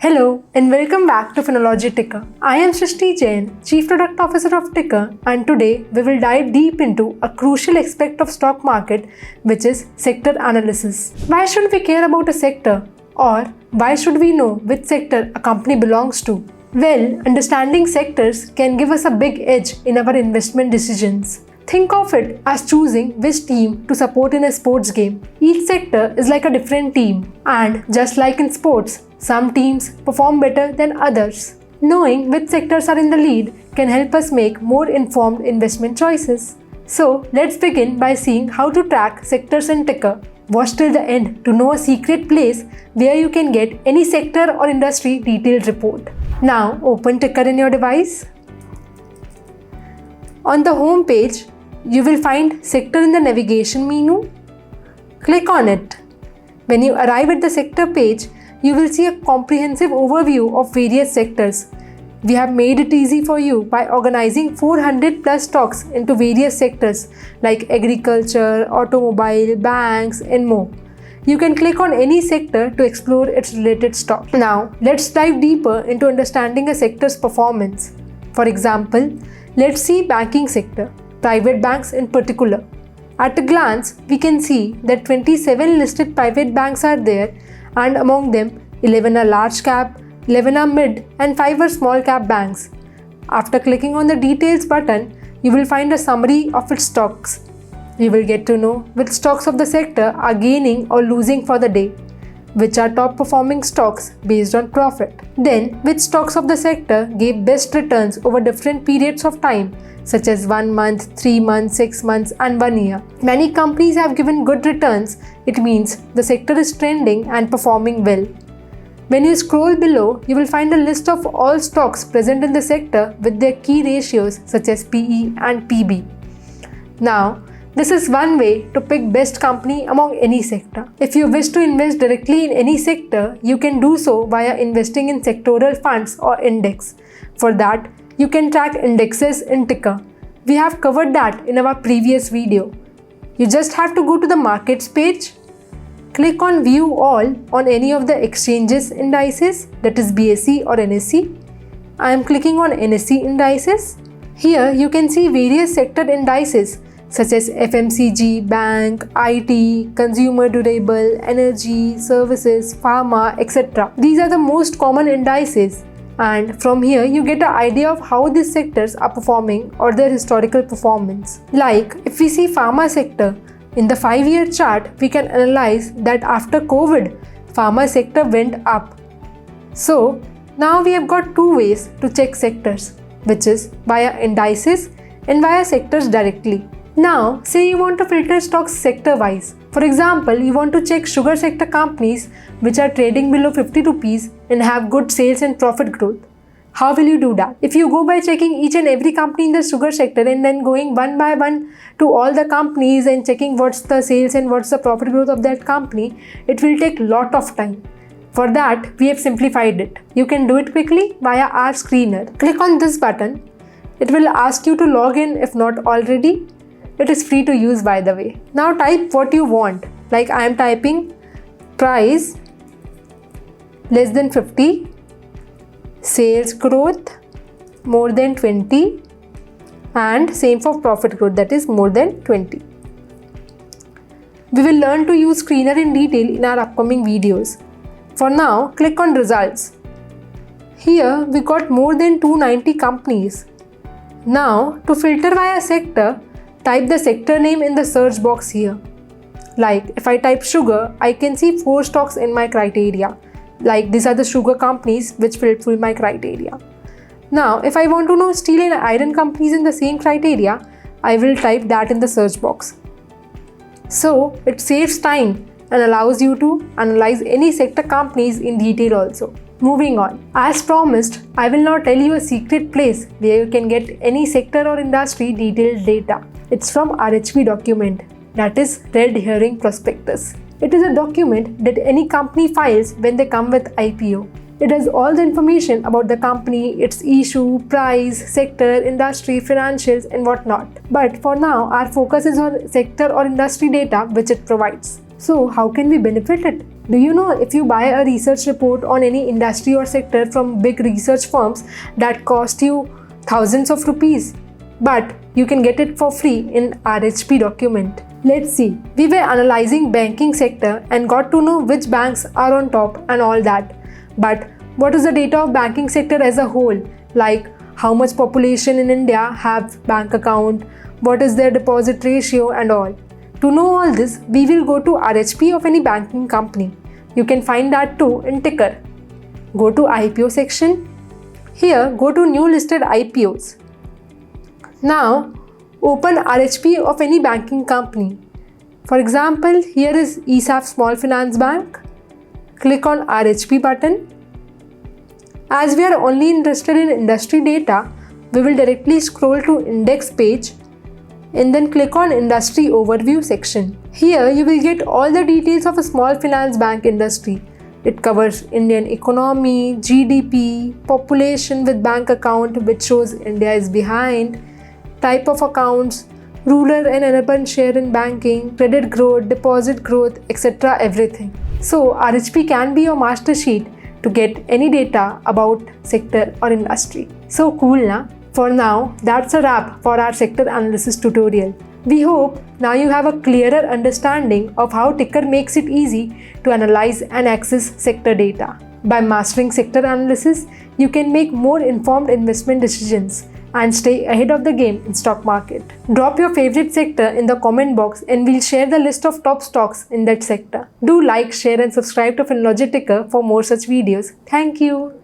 Hello and welcome back to Finology Ticker. I am Srishti Jain, Chief Product Officer of Ticker, and today we will dive deep into a crucial aspect of stock market, which is sector analysis. Why should we care about a sector, or why should we know which sector a company belongs to? Well, understanding sectors can give us a big edge in our investment decisions. Think of it as choosing which team to support in a sports game. Each sector is like a different team, and just like in sports, some teams perform better than others. Knowing which sectors are in the lead can help us make more informed investment choices. So, let's begin by seeing how to track sectors in Ticker. Watch till the end to know a secret place where you can get any sector or industry detailed report. Now, open Ticker in your device. On the home page, you will find sector in the navigation menu. Click on it. When you arrive at the sector page, you will see a comprehensive overview of various sectors. We have made it easy for you by organizing 400 plus stocks into various sectors like agriculture, automobile, banks, and more. You can click on any sector to explore its related stock. Now, let's dive deeper into understanding a sector's performance. For example, let's see banking sector, private banks in particular. At a glance, we can see that 27 listed private banks are there, and among them 11 are large cap, 11 are mid, and 5 are small cap banks. After clicking on the details button, you will find a summary of its stocks. You will get to know which stocks of the sector are gaining or losing for the day, which are top performing stocks based on profit. Then, which stocks of the sector gave best returns over different periods of time, such as 1 month, 3 months, 6 months, and 1 year. Many companies have given good returns. It means the sector is trending and performing well. When you scroll below, you will find a list of all stocks present in the sector with their key ratios such as PE and PB. Now, this is one way to pick best company among any sector. If you wish to invest directly in any sector, you can do so via investing in sectoral funds or index. For that, you can track indexes in Ticker. We have covered that in our previous video. You just have to go to the markets page, click on view all on any of the exchanges indices, that is BSE or NSE. I am clicking on NSE indices. Here you can see various sector indices such as FMCG, bank, IT, consumer durable, energy, services, pharma, etc. These are the most common indices. And from here, you get an idea of how these sectors are performing or their historical performance. Like, if we see pharma sector, in the 5-year chart, we can analyze that after COVID, pharma sector went up. So, now we have got two ways to check sectors, which is via indices and via sectors directly. Now, say you want to filter stocks sector-wise. For example, you want to check sugar sector companies which are trading below 50 rupees and have good sales and profit growth. How will you do that? If you go by checking each and every company in the sugar sector and then going one by one to all the companies and checking what's the sales and what's the profit growth of that company, it will take a lot of time. For that, we have simplified it. You can do it quickly via our screener. Click on this button. It will ask you to log in if not already. It is free to use, by the way. Now type what you want. Like I am typing price less than 50, sales growth more than 20, and same for profit growth, that is more than 20. We will learn to use screener in detail in our upcoming videos. For now, click on results. Here we got more than 290 companies. Now to filter via sector, type the sector name in the search box here. Like if I type sugar, I can see 4 stocks in my criteria. Like these are the sugar companies which fulfill my criteria. Now if I want to know steel and iron companies in the same criteria, I will type that in the search box. So it saves time and allows you to analyze any sector companies in detail also. Moving on. As promised, I will now tell you a secret place where you can get any sector or industry detailed data. It's from RHP document, that is Red Herring Prospectus. It is a document that any company files when they come with IPO. It has all the information about the company, its issue, price, sector, industry, financials, and whatnot. But for now, our focus is on sector or industry data which it provides. So how can we benefit it? Do you know if you buy a research report on any industry or sector from big research firms that cost you thousands of rupees, but you can get it for free in RHP document. Let's see. We were analyzing banking sector and got to know which banks are on top and all that. But what is the data of banking sector as a whole? Like how much population in India have bank account, what is their deposit ratio and all. To know all this, we will go to RHP of any banking company. You can find that too in ticker. Go to IPO section. Here, go to new listed IPOs. Now, open RHP of any banking company. For example, here is ESAF Small Finance Bank. Click on RHP button. As we are only interested in industry data, we will directly scroll to index page and then click on industry overview section. Here you will get all the details of a small finance bank industry. It covers Indian economy, GDP, population with bank account which shows India is behind, type of accounts, rural and urban share in banking, credit growth, deposit growth, etc. everything. So RHP can be your master sheet to get any data about sector or industry. So cool, na? For now, that's a wrap for our sector analysis tutorial. We hope now you have a clearer understanding of how ticker makes it easy to analyze and access sector data. By mastering sector analysis, you can make more informed investment decisions and stay ahead of the game in stock market. Drop your favorite sector in the comment box and we'll share the list of top stocks in that sector. Do like, share and subscribe to Finology Ticker for more such videos. Thank you.